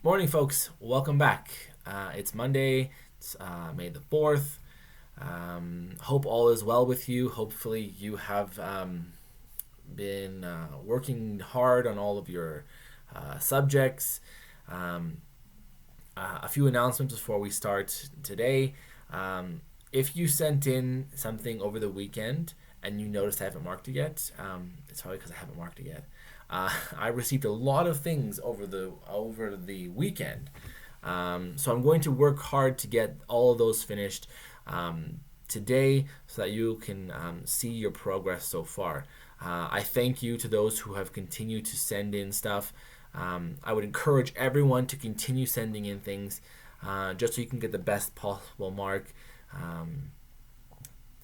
Morning, folks. Welcome back. It's Monday. It's May the 4th. Hope all is well with you. Hopefully, you have been working hard on all of your subjects. Um, a few announcements before we start today. If you sent in something over the weekend and you noticed I haven't marked it yet, it's probably because I haven't marked it yet. I received a lot of things over the weekend, so I'm going to work hard to get all of those finished today, so that you can see your progress so far. I thank you to those who have continued to send in stuff. I would encourage everyone to continue sending in things, just so you can get the best possible mark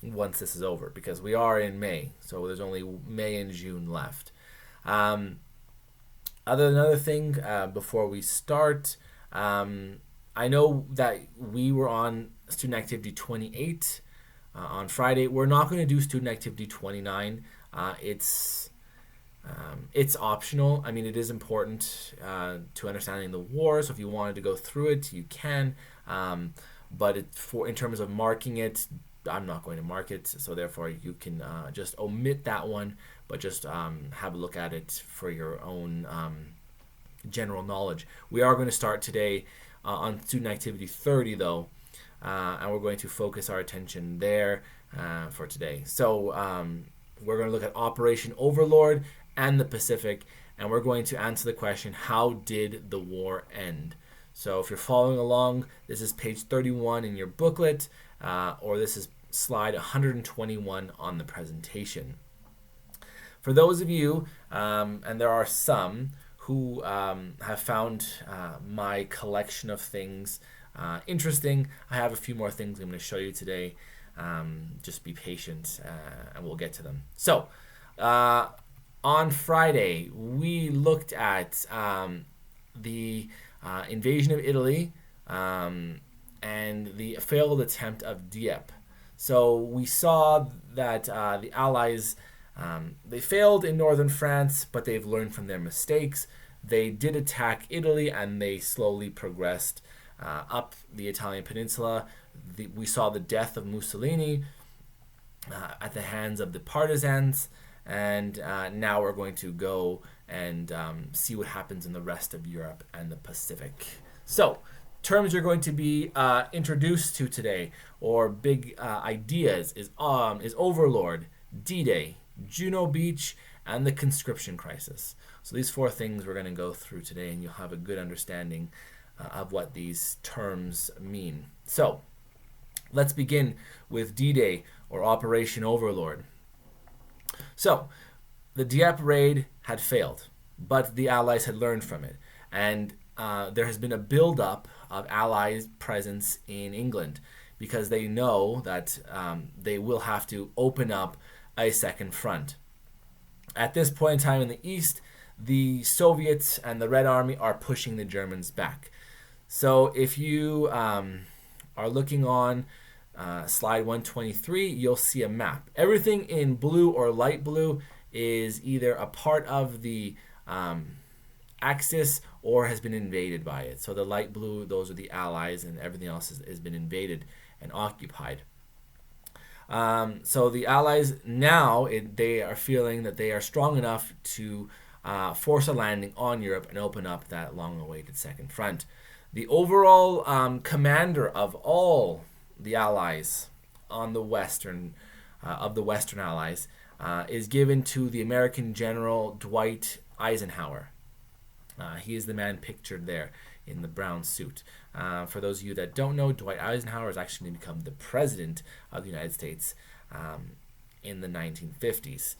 once this is over, because we are in May, so there's only May and June left. Um, Another thing, before we start, I know that we were on student activity 28 on Friday. We're not going to do student activity 29. It's optional. I mean, it is important to understanding the war. So if you wanted to go through it, you can. But in terms of marking it, I'm not going to mark it. So therefore, you can just omit that one, but just have a look at it for your own general knowledge. We are going to start today on student activity 30, though, and we're going to focus our attention there for today. So we're going to look at Operation Overlord and the Pacific, and we're going to answer the question, how did the war end? So if you're following along, this is page 31 in your booklet, or this is slide 121 on the presentation. For those of you, and there are some, who have found my collection of things interesting, I have a few more things I'm going to show you today. Just be patient, and we'll get to them. So, on Friday, we looked at the invasion of Italy, and the failed attempt of Dieppe. So we saw that the Allies, they failed in northern France, but they've learned from their mistakes. They did attack Italy, and they slowly progressed up the Italian peninsula. We saw the death of Mussolini at the hands of the partisans, and now we're going to go and see what happens in the rest of Europe and the Pacific. So, terms you're going to be introduced to today, or big ideas, is Overlord, D-Day, Juno Beach, and the conscription crisis. So these four things we're going to go through today, and you'll have a good understanding of what these terms mean. So let's begin with D-Day, or Operation Overlord. So the Dieppe raid had failed, but the Allies had learned from it, and there has been a build-up of Allies' presence in England, because they know that they will have to open up a second front. At this point in time in the East, the Soviets and the Red Army are pushing the Germans back. So if you are looking on slide 123, you'll see a map. Everything in blue or light blue is either a part of the Axis or has been invaded by it. So the light blue, those are the Allies, and everything else has been invaded and occupied. So the Allies now, they are feeling that they are strong enough to force a landing on Europe and open up that long-awaited second front. The overall commander of all the Allies on the Western Allies is given to the American General Dwight Eisenhower. He is the man pictured there in the brown suit. For those of you that don't know, Dwight Eisenhower has actually become the president of the United States in the 1950s.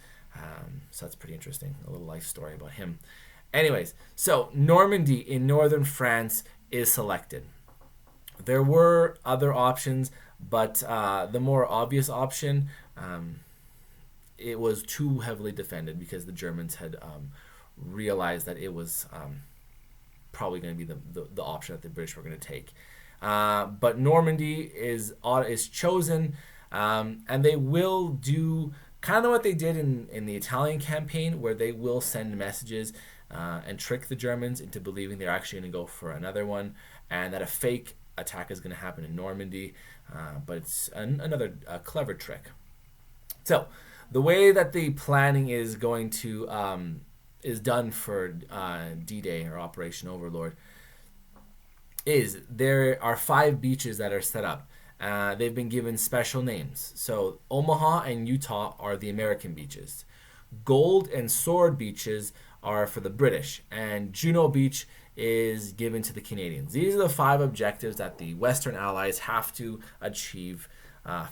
So that's pretty interesting. A little life story about him. Anyways, so Normandy in northern France is selected. There were other options, but the more obvious option, it was too heavily defended, because the Germans had realized that it was probably going to be the option that the British were going to take. But Normandy is chosen, and they will do kind of what they did in the Italian campaign, where they will send messages and trick the Germans into believing they're actually going to go for another one, and that a fake attack is going to happen in Normandy. But it's another clever trick. So the way that the planning is going to is done for D-Day or Operation Overlord is there are 5 beaches that are set up. They've been given special names. So Omaha and Utah are the American beaches. Gold and Sword beaches are for the British, and Juno Beach is given to the Canadians. These are the 5 objectives that the Western Allies have to achieve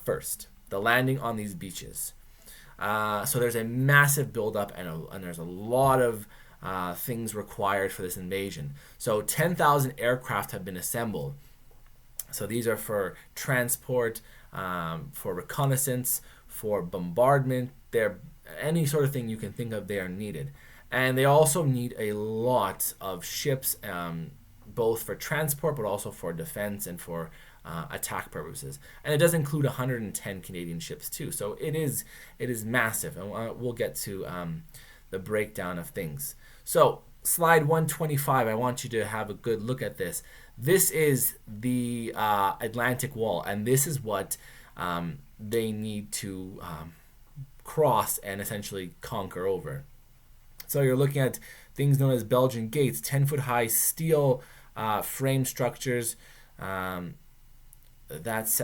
first. The landing on these beaches. So there's a massive buildup, and there's a lot of things required for this invasion. So 10,000 aircraft have been assembled. So these are for transport, for reconnaissance, for bombardment. They're any sort of thing you can think of, they are needed. And they also need a lot of ships, both for transport but also for defense and for attack purposes. And it does include 110 Canadian ships too. So it is massive, and we'll get to the breakdown of things. So slide 125, I want you to have a good look at this. This is the Atlantic Wall, and this is what they need to cross and essentially conquer over. So you're looking at things known as Belgian gates, 10-foot high steel frame structures that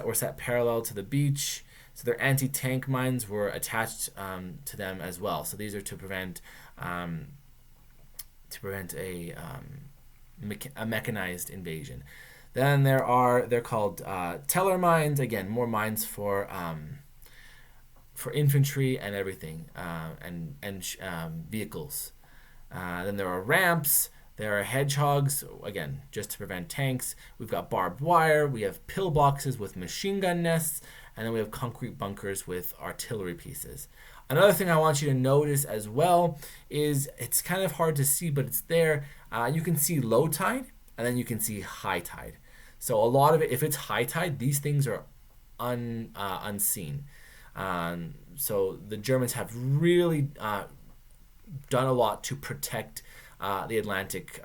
were set parallel to the beach. So their anti-tank mines were attached to them as well. So these are to prevent a mechanized invasion. Then they're called Teller mines. Again, more mines for infantry and everything, and vehicles. Then there are ramps. There are hedgehogs, again, just to prevent tanks. We've got barbed wire. We have pillboxes with machine gun nests. And then we have concrete bunkers with artillery pieces. Another thing I want you to notice as well is it's kind of hard to see, but it's there. You can see low tide, and then you can see high tide. So a lot of it, if it's high tide, these things are unseen. So the Germans have really done a lot to protect the Atlantic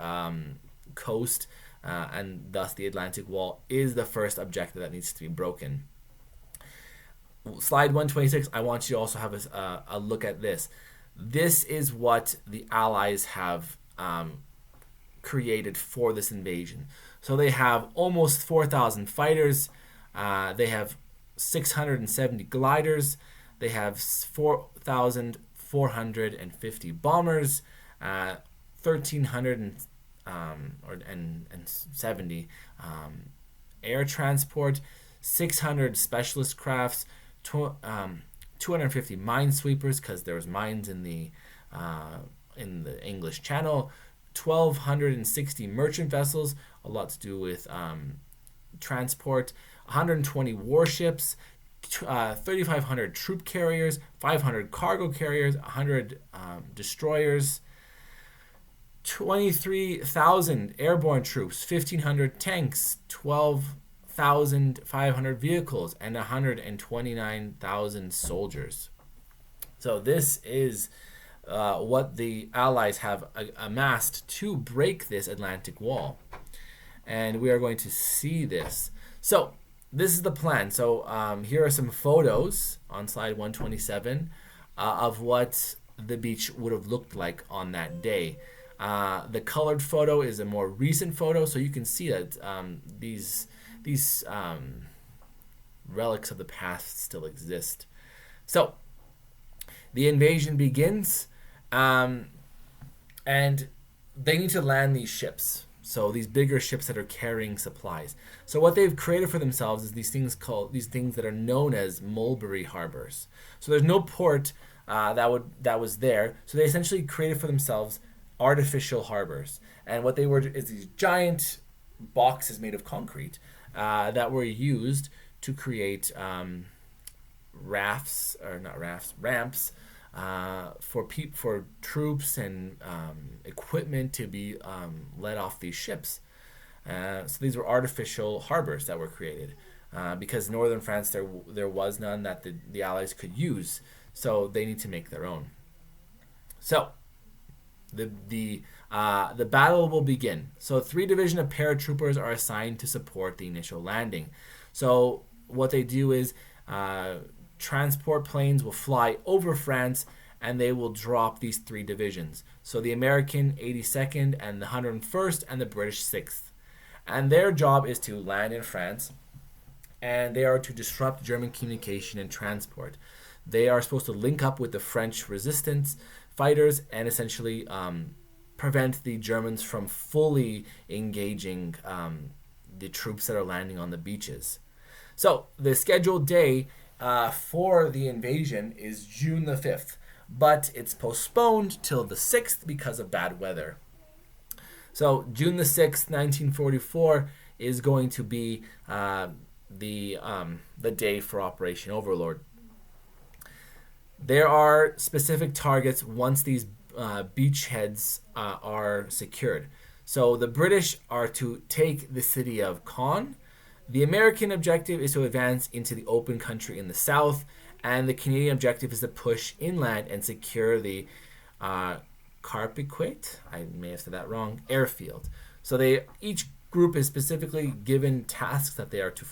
coast, and thus the Atlantic Wall is the first objective that needs to be broken. Slide 126, I want you to also have a look at this. This is what the Allies have created for this invasion. So they have almost 4,000 fighters. They have 670 gliders. They have 4,450 bombers, 1,370 air transport, 600 specialist crafts, 250 minesweepers, because there was mines in the English Channel, 1,260 merchant vessels, a lot to do with transport, 120 warships, 3,500 troop carriers, 500 cargo carriers, 100 destroyers, 23,000 airborne troops, 1,500 tanks, 12,500 vehicles, and 129,000 soldiers. So this is what the Allies have amassed to break this Atlantic Wall. And we are going to see this. So this is the plan. So here are some photos on slide 127 of what the beach would have looked like on that day. The colored photo is a more recent photo, so you can see that these relics of the past still exist. So the invasion begins, and they need to land these ships. So these bigger ships that are carrying supplies. So what they've created for themselves is these things that are known as Mulberry harbors. So there's no port that was there. So they essentially created for themselves artificial harbors. And what they were is these giant boxes made of concrete that were used to create ramps for troops and equipment to be let off these ships. So these were artificial harbors that were created because northern France there was none that the Allies could use. So they need to make their own. So the the battle will begin. So 3 division of paratroopers are assigned to support the initial landing. So what they do is transport planes will fly over France and they will drop these 3 divisions. So the American 82nd and the 101st and the British 6th. And their job is to land in France, and they are to disrupt German communication and transport. They are supposed to link up with the French resistance fighters and essentially prevent the Germans from fully engaging the troops that are landing on the beaches. So the scheduled day for the invasion is June the 5th, but it's postponed till the 6th because of bad weather. So June the 6th, 1944 is going to be the day for Operation Overlord. There are specific targets once these beachheads are secured. So the British are to take the city of Caen. The American objective is to advance into the open country in the south, and the Canadian objective is to push inland and secure the Carpiquet, I may have said that wrong, airfield. So each group is specifically given tasks that they are to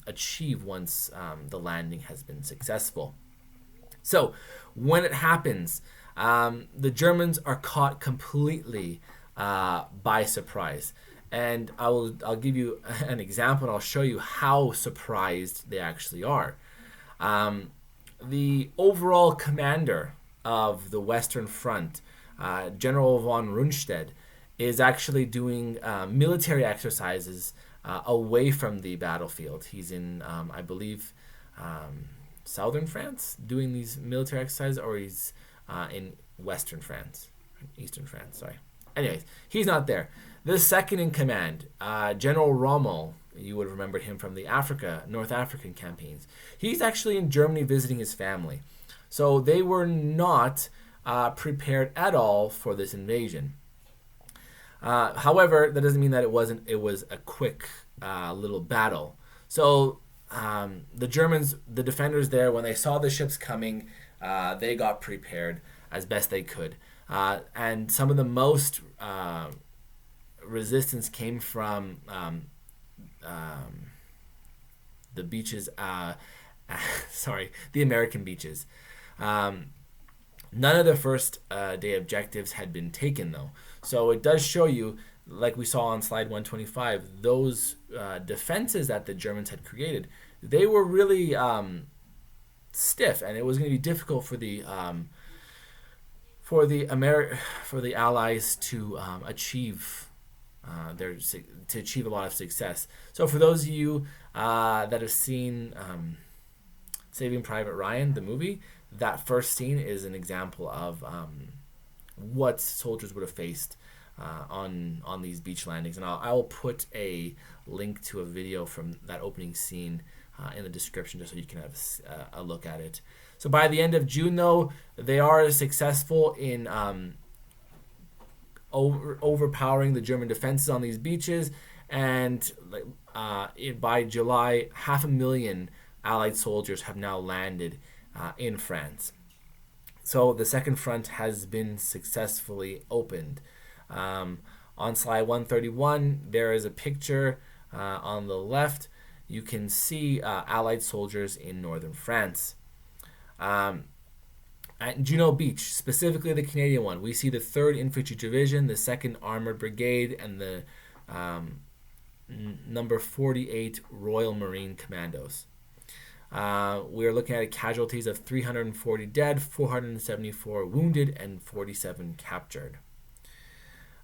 achieve once the landing has been successful. So when it happens, the Germans are caught completely by surprise. And I'll give you an example, and I'll show you how surprised they actually are. The overall commander of the Western Front, General von Rundstedt, is actually doing military exercises away from the battlefield. He's in, I believe, southern France doing these military exercises, or he's in western France, eastern France, sorry. Anyways, he's not there. The second in command, General Rommel, you would remember him from the North African campaigns. He's actually in Germany visiting his family. So they were not prepared at all for this invasion. However, that doesn't mean that it was a quick little battle. So the Germans, the defenders there, when they saw the ships coming, they got prepared as best they could. And some of the most resistance came from the beaches, the American beaches. None of the first day objectives had been taken, though. So it does show you, like we saw on slide 125, those defenses that the Germans had created, they were really stiff, and it was going to be difficult for the Allies to achieve a lot of success. So for those of you that have seen Saving Private Ryan, the movie, that first scene is an example of what soldiers would have faced on these beach landings. And I'll put a link to a video from that opening scene in the description, just so you can have a look at it. So by the end of June, though, they are successful in overpowering the German defenses on these beaches, and by July, 500,000 Allied soldiers have now landed in France. So the second front has been successfully opened. On slide 131, there is a picture on the left. You can see Allied soldiers in northern France. At Juno Beach, specifically the Canadian one, we see the 3rd Infantry Division, the 2nd Armored Brigade, and the number 48 Royal Marine Commandos. We are looking at casualties of 340 dead, 474 wounded, and 47 captured.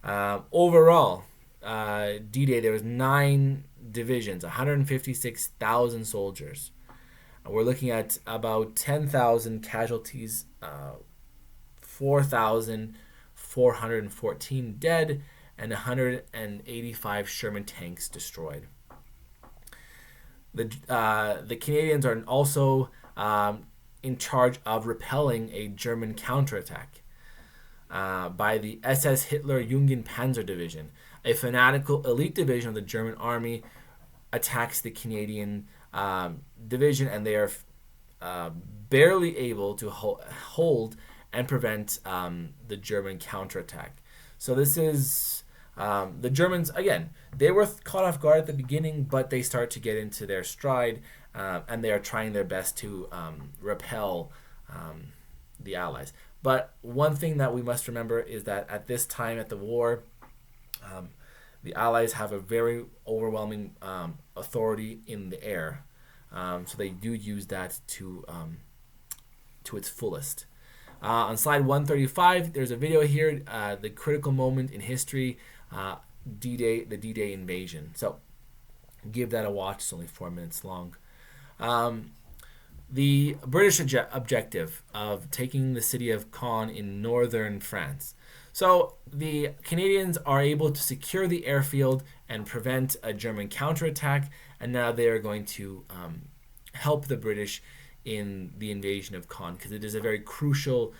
Overall, D-Day, there was 9 divisions, 156,000 soldiers. We're looking at about 10,000 casualties, 4,414 dead, and 185 Sherman tanks destroyed. The Canadians are also in charge of repelling a German counterattack by the SS Hitler Jungen Panzer Division. A fanatical elite division of the German army attacks the Canadian division, and they are barely able to hold and prevent the German counterattack. So this is the Germans, again, they were caught off guard at the beginning, but they start to get into their stride, and they are trying their best to repel the Allies. But one thing that we must remember is that at this time at the war, the Allies have a very overwhelming authority in the air. So they do use that to its fullest. On slide 135, there's a video here, the critical moment in history, D-Day, the D-Day invasion. So give that a watch. It's only 4 minutes long. The British objective of taking the city of Caen in northern France. So the Canadians are able to secure the airfield and prevent a German counterattack, and now they are going to help the British in the invasion of Caen, because it is a very crucial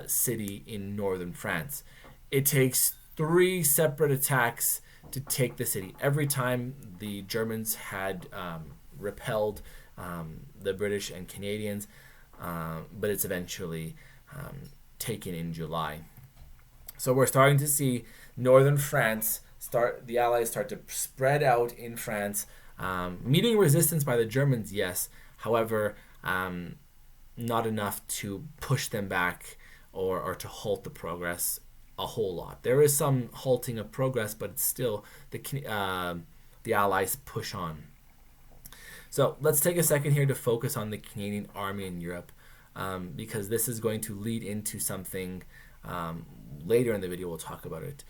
city in northern France. It takes 3 separate attacks to take the city. Every time the Germans had repelled the British and Canadians, but it's eventually taken in July. So we're starting to see northern France the Allies start to spread out in France, meeting resistance by the Germans, yes. However, not enough to push them back or to halt the progress a whole lot. There is some halting of progress, but it's still the Allies push on. So let's take a second here to focus on the Canadian Army in Europe, because this is going to lead into something later in the video. We'll talk about it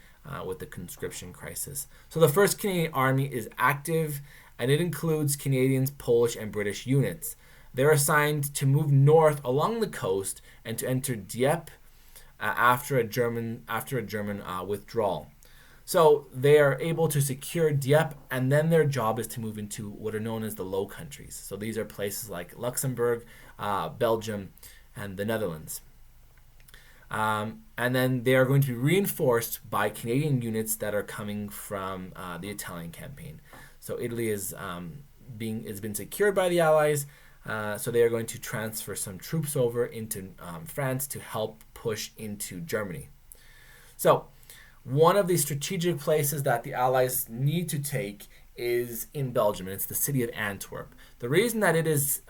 with the conscription crisis. So the 1st Canadian Army is active, and it includes Canadians, Polish, and British units. They're assigned to move north along the coast and to enter Dieppe after a German withdrawal. So they are able to secure Dieppe, and then their job is to move into what are known as the Low Countries. So these are places like Luxembourg, Belgium, and the Netherlands. And then they are going to be reinforced by Canadian units that are coming from the Italian campaign. So Italy has been secured by the Allies, so they are going to transfer some troops over into France to help push into Germany. So one of the strategic places that the Allies need to take is in Belgium, and it's the city of Antwerp. The reason that it is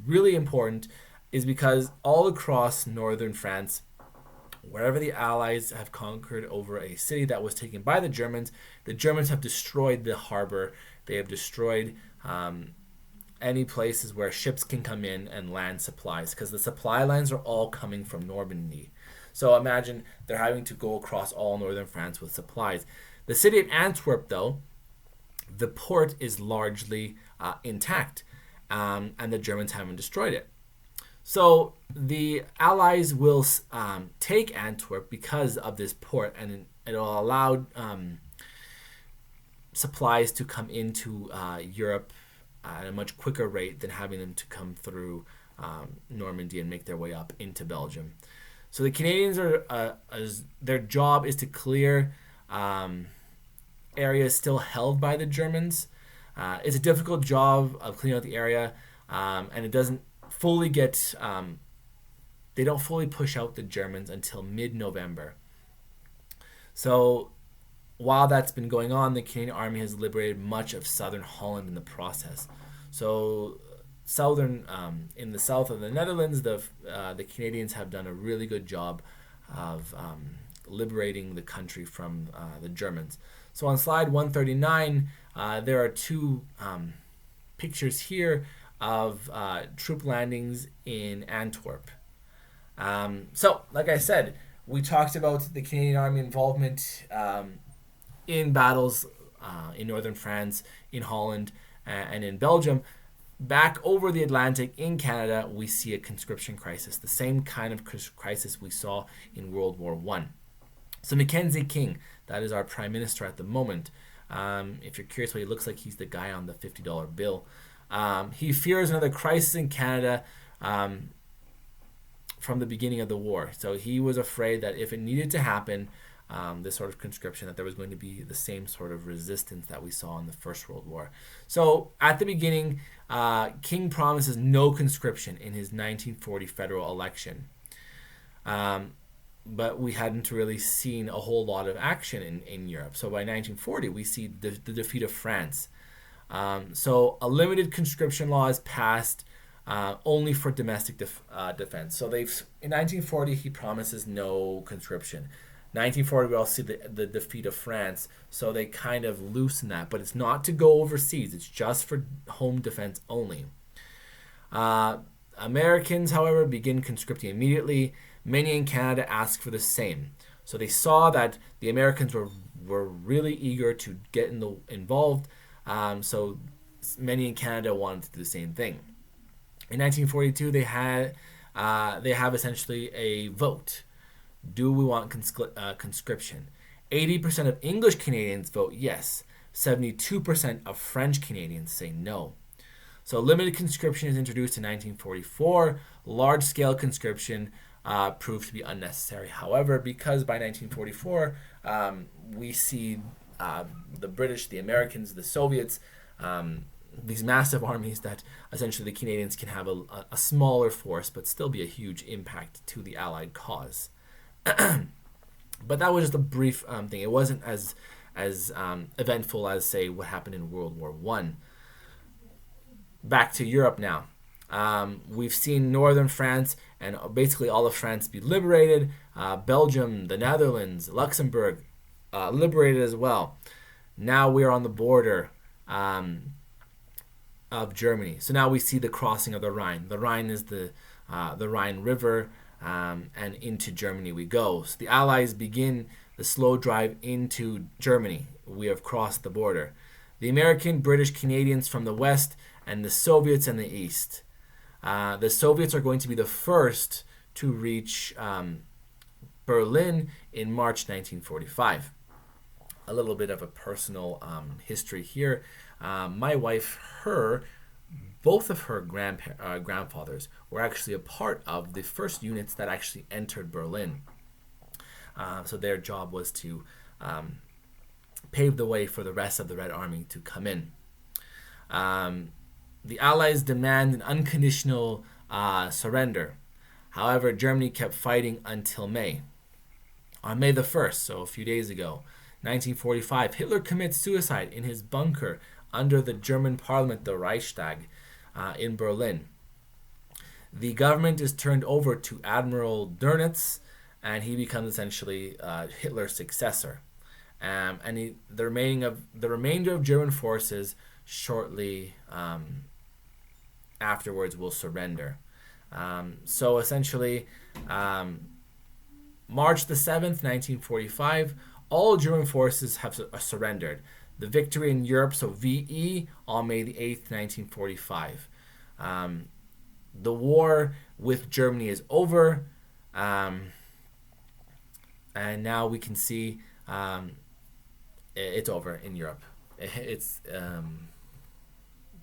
really important is because all across northern France, wherever the Allies have conquered over a city that was taken by the Germans have destroyed the harbor. They have destroyed any places where ships can come in and land supplies, because the supply lines are all coming from Normandy. So imagine they're having to go across all northern France with supplies. The city of Antwerp, though, the port is largely intact, and the Germans haven't destroyed it. So the Allies will take Antwerp because of this port, and it'll allow supplies to come into Europe at a much quicker rate than having them to come through Normandy and make their way up into Belgium. So the Canadians their job is to clear areas still held by the Germans. It's a difficult job of cleaning out the area, and it doesn't fully get. They don't fully push out the Germans until mid-November. So while that's been going on, the Canadian Army has liberated much of southern Holland in the process. So in the south of the Netherlands, the Canadians have done a really good job of liberating the country from the Germans. So on slide 139, there are 2 pictures here of troop landings in Antwerp. So, like I said, we talked about the Canadian Army involvement in battles in northern France, in Holland, and in Belgium. Back over the Atlantic in Canada, we see a conscription crisis, the same kind of crisis we saw in World War I. So Mackenzie King, that is our Prime Minister at the moment. If you're curious what he looks like, he's the guy on the $50 bill. He fears another crisis in Canada from the beginning of the war. So he was afraid that if it needed to happen, this sort of conscription, that there was going to be the same sort of resistance that we saw in the First World War. So at the beginning, King promises no conscription in his 1940 federal election. but we hadn't really seen a whole lot of action in Europe. So by 1940, we see the defeat of France. So a limited conscription law is passed only for domestic defense. So in 1940 he promises no conscription. 1940 we also see the defeat of France, so they kind of loosen that, but it's not to go overseas. It's just for home defense only. Americans, however, begin conscripting immediately. Many in Canada ask for the same. So they saw that the Americans were really eager to get involved. So many in Canada wanted to do the same thing. In 1942, they have essentially a vote. Do we want conscription? 80% of English Canadians vote yes. 72% of French Canadians say no. So limited conscription is introduced in 1944. Large-scale conscription proved to be unnecessary. However, because by 1944 we see the British, the Americans, the Soviets, these massive armies, that essentially the Canadians can have a smaller force but still be a huge impact to the Allied cause. But that was just a brief thing. It wasn't as eventful as, say, what happened in World War One. Back to Europe now. We've seen northern France and basically all of France be liberated. Belgium, the Netherlands, Luxembourg, liberated as well. Now we're on the border of Germany. So now we see the crossing of the Rhine. The Rhine is the Rhine River, and into Germany we go. So the Allies begin the slow drive into Germany. We have crossed the border. The American, British, Canadians from the west, and the Soviets in the east. The Soviets are going to be the first to reach Berlin in March 1945. A little bit of a personal history here. My wife, both of her grandfathers were actually a part of the first units that actually entered Berlin. So their job was to pave the way for the rest of the Red Army to come in. The Allies demand an unconditional surrender. However, Germany kept fighting until May. On May the 1st, so a few days ago, 1945, Hitler commits suicide in his bunker under the German parliament, the Reichstag, in Berlin. The government is turned over to Admiral Dönitz, and he becomes essentially Hitler's successor. And the remainder of German forces shortly afterwards will surrender. So essentially, March the 7th, 1945, all German forces have surrendered. The victory in Europe, so VE, on May the 8th, 1945. The war with Germany is over, and now we can see it's over in Europe. It's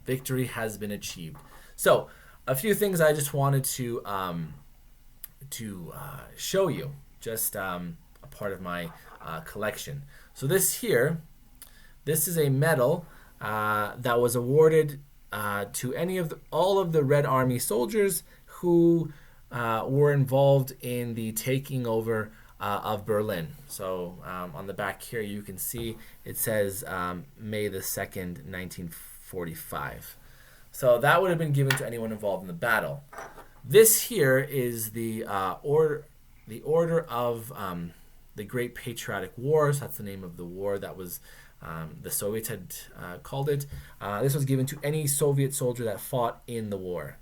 victory has been achieved. So, a few things I just wanted to show you, just a part of my collection. So this is a medal that was awarded to all of the Red Army soldiers who were involved in the taking over of Berlin. So on the back here you can see it says May the 2nd, 1945. So that would have been given to anyone involved in the battle. This here is the order of the Great Patriotic Wars. That's the name of the war that was the Soviets had called it. This was given to any Soviet soldier that fought in the war.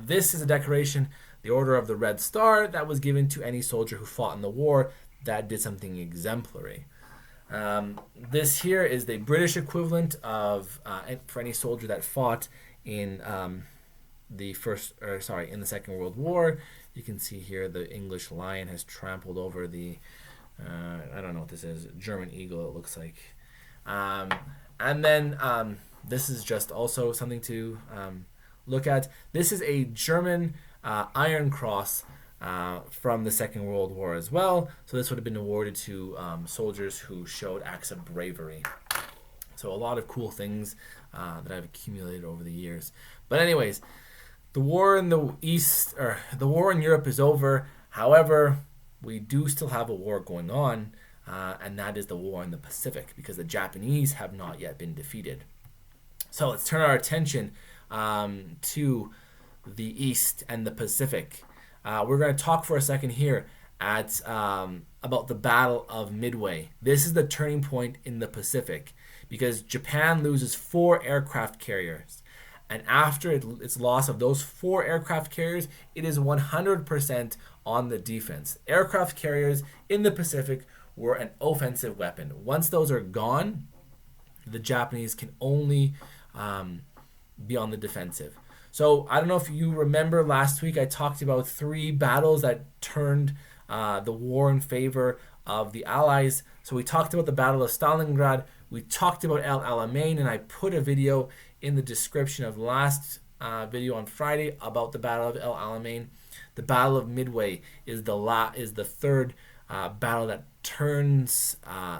This is a decoration, the Order of the Red Star, that was given to any soldier who fought in the war that did something exemplary. This here is the British equivalent of for any soldier that fought in the Second World War. You can see here the English lion has trampled over the I don't know what this is, German eagle it looks like. And then this is just also something to look at. This is a German Iron Cross from the Second World War as well. So this would have been awarded to soldiers who showed acts of bravery. So a lot of cool things that I've accumulated over the years. But anyways, the war in the East, or the war in Europe, is over. However, we do still have a war going on, and that is the war in the Pacific, because the Japanese have not yet been defeated. So let's turn our attention to the East and the Pacific. We're going to talk for a second here about the Battle of Midway. This is the turning point in the Pacific, because Japan loses 4 aircraft carriers. And after its loss of those 4 aircraft carriers, it is 100% on the defense. Aircraft carriers in the Pacific were an offensive weapon. Once those are gone, the Japanese can only be on the defensive. So I don't know if you remember last week, I talked about 3 battles that turned the war in favor of the Allies. So we talked about the Battle of Stalingrad, we talked about El Alamein, and I put a video in the description of last video on Friday about the Battle of El Alamein. The Battle of Midway is the third battle that turns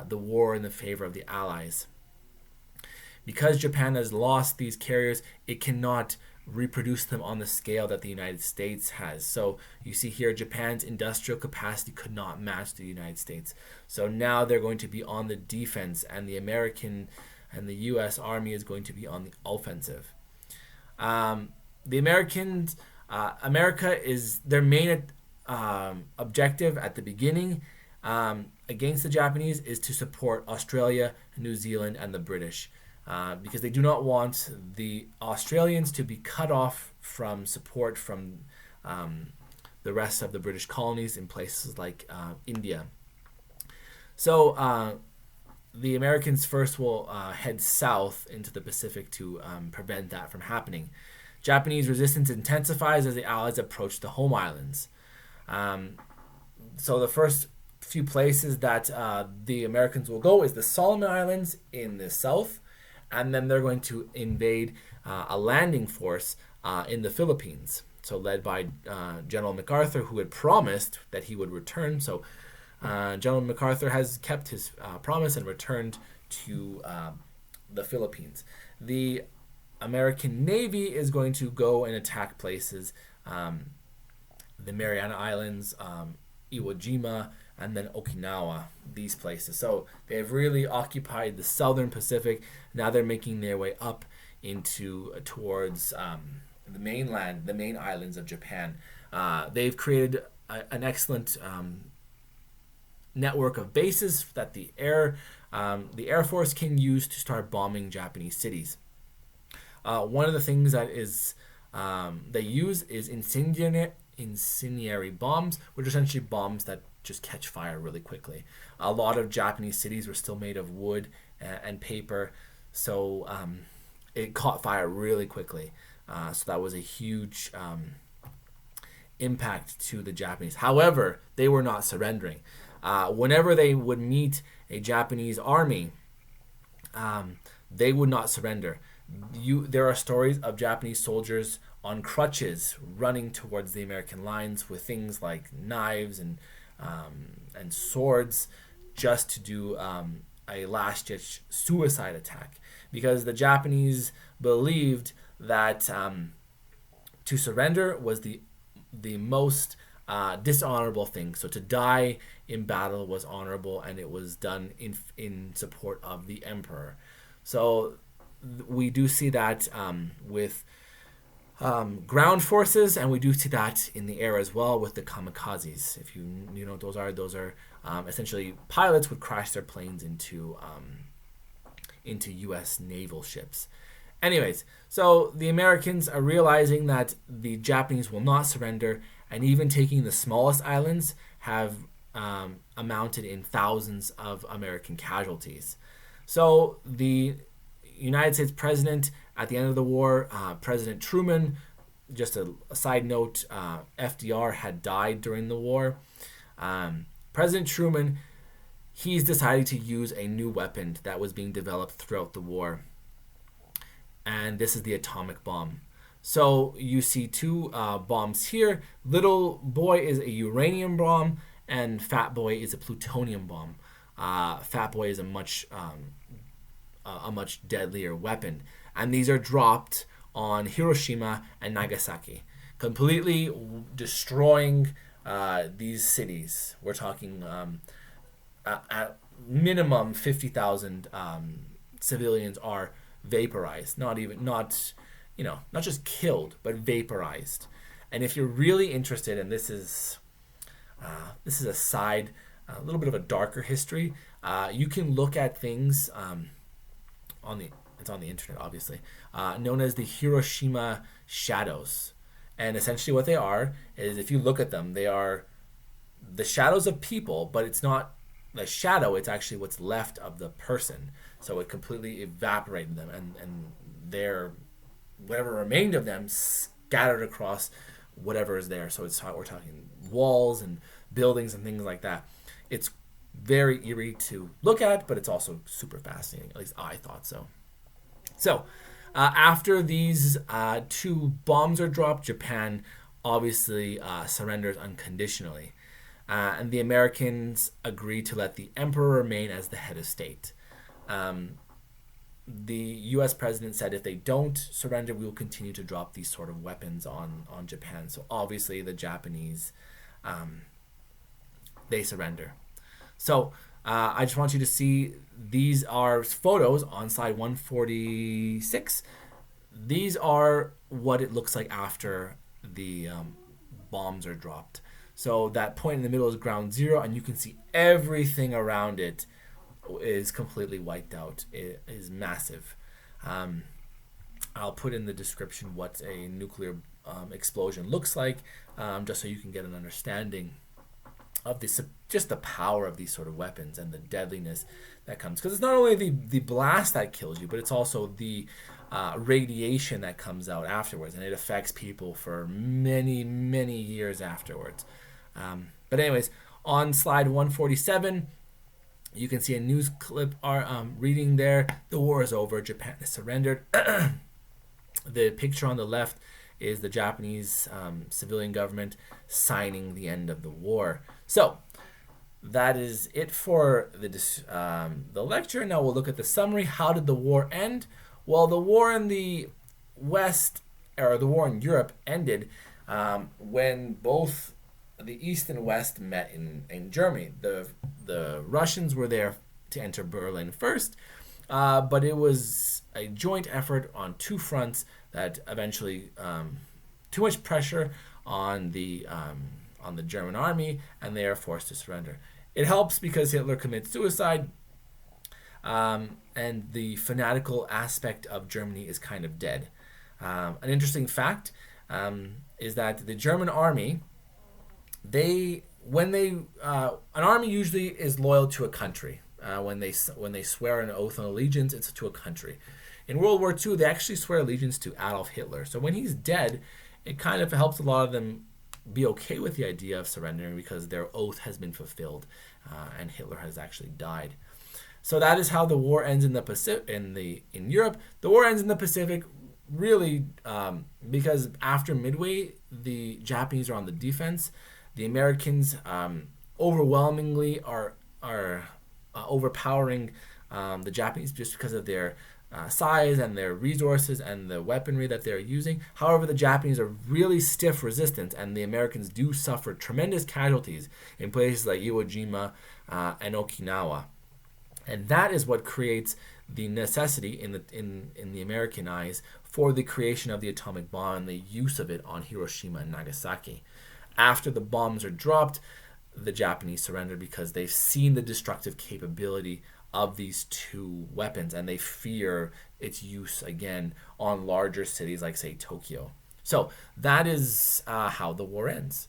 the war in the favor of the Allies. Because Japan has lost these carriers, it cannot reproduce them on the scale that the United States has. So you see here, Japan's industrial capacity could not match the United States. So now they're going to be on the defense, and the American and the U.S. Army is going to be on the offensive. The Americans, America is their main objective at the beginning against the Japanese is to support Australia, New Zealand, and the British. Because they do not want the Australians to be cut off from support from the rest of the British colonies in places like India. So the Americans first will head south into the Pacific to prevent that from happening. Japanese resistance intensifies as the Allies approach the home islands. So the first few places that the Americans will go is the Solomon Islands in the south, and then they're going to invade a landing force in the Philippines. So led by General MacArthur, who had promised that he would return. So General MacArthur has kept his promise and returned to the Philippines. The American Navy is going to go and attack places, the Mariana Islands, Iwo Jima, and then Okinawa, these places. So they've really occupied the southern Pacific. Now they're making their way up towards the mainland, the main islands of Japan. They've created an excellent network of bases that the Air Force can use to start bombing Japanese cities. One of the things that is they use is incendiary bombs, which are essentially bombs that just catch fire really quickly. A lot of Japanese cities were still made of wood and paper, so it caught fire really quickly. So that was a huge impact to the Japanese. However, they were not surrendering. Whenever they would meet a Japanese army, they would not surrender. There are stories of Japanese soldiers on crutches running towards the American lines with things like knives and swords, just to do a last-ditch suicide attack, because the Japanese believed that to surrender was the most dishonorable thing. So to die in battle was honorable, and it was done in support of the emperor. So we do see that with ground forces, and we do see that in the air as well with the kamikazes. If you know what those are essentially pilots would crash their planes into U.S. naval ships. Anyways, so the Americans are realizing that the Japanese will not surrender, and even taking the smallest islands have amounted in thousands of American casualties. So the United States president at the end of the war, President Truman, just a side note, FDR had died during the war. President Truman, he's decided to use a new weapon that was being developed throughout the war. And this is the atomic bomb. So you see 2 bombs here. Little Boy is a uranium bomb, and Fat Boy is a plutonium bomb. Fat Boy is a much deadlier weapon. And these are dropped on Hiroshima and Nagasaki, completely destroying these cities, we're talking at minimum 50,000 civilians are vaporized, not just killed, but vaporized. And if you're really interested, and this is a side, a little bit of a darker history, you can look at things it's on the internet, obviously, known as the Hiroshima shadows. And essentially what they are is, if you look at them, they are the shadows of people, but it's not the shadow, it's actually what's left of the person. So it completely evaporated them, and their whatever remained of them scattered across whatever is there. So we're talking walls and buildings and things like that. It's very eerie to look at, but it's also super fascinating. At least I thought so. So after these two bombs are dropped, Japan obviously surrenders unconditionally. And the Americans agree to let the emperor remain as the head of state. The U.S. president said if they don't surrender, we will continue to drop these sort of weapons on Japan. So obviously the Japanese, they surrender. So I just want you to see, these are photos on slide 146. These are what it looks like after the bombs are dropped. So that point in the middle is ground zero, and you can see everything around it is completely wiped out. It is massive. I'll put in the description what a nuclear explosion looks like, just so you can get an understanding of this, just the power of these sort of weapons and the deadliness that comes. Because it's not only the blast that kills you, but it's also the radiation that comes out afterwards, and it affects people for many, many years afterwards. But anyways, on slide 147, you can see a news clip reading there, the war is over, Japan has surrendered. The picture on the left is the Japanese civilian government signing the end of the war. So that is it for the lecture. Now we'll look at the summary. How did the war end? Well, the war in the West, or the war in Europe, ended when both the East and West met in Germany. The Russians were there to enter Berlin first, but it was a joint effort on two fronts that eventually too much pressure on the German army, and they are forced to surrender. It helps because Hitler commits suicide, and the fanatical aspect of Germany is kind of dead. An interesting fact is that the German army, an army usually is loyal to a country. When they swear an oath on allegiance, it's to a country. In World War II, they actually swear allegiance to Adolf Hitler. So when he's dead, it kind of helps a lot of them be okay with the idea of surrendering, because their oath has been fulfilled, and Hitler has actually died. So that is how the war ends in the Pacific. In Europe, the war ends in the Pacific, really, because after Midway, the Japanese are on the defense. The Americans overwhelmingly are overpowering the Japanese just because of their size and their resources and the weaponry that they're using. However, the Japanese are really stiff resistance, and the Americans do suffer tremendous casualties in places like Iwo Jima and Okinawa. And that is what creates the necessity in the American eyes for the creation of the atomic bomb and the use of it on Hiroshima and Nagasaki. After the bombs are dropped, the Japanese surrender because they've seen the destructive capability of these two weapons, and they fear its use again on larger cities like, say, Tokyo. So that is how the war ends.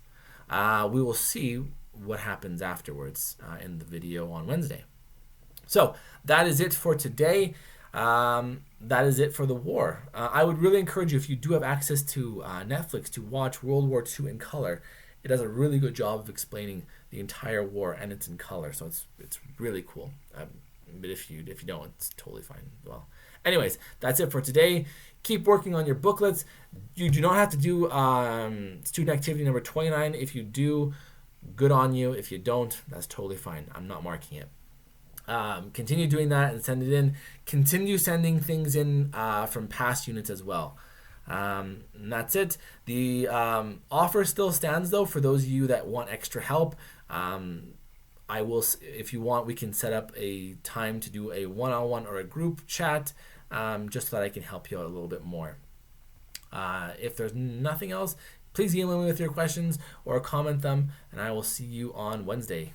We will see what happens afterwards in the video on Wednesday. So that is it for today. That is it for the war. I would really encourage you, if you do have access to Netflix, to watch World War II in color. It does a really good job of explaining the entire war, and it's in color, so it's really cool. But if you don't, it's totally fine. Well, anyways, that's it for today. Keep working on your booklets. You do not have to do student activity number 29. If you do, good on you. If you don't, that's totally fine. I'm not marking it. Continue doing that and send it in. Continue sending things in from past units as well. And that's it. The offer still stands though for those of you that want extra help. I will, if you want, we can set up a time to do a one-on-one or a group chat, just so that I can help you out a little bit more. If there's nothing else, please email me with your questions or comment them, and I will see you on Wednesday.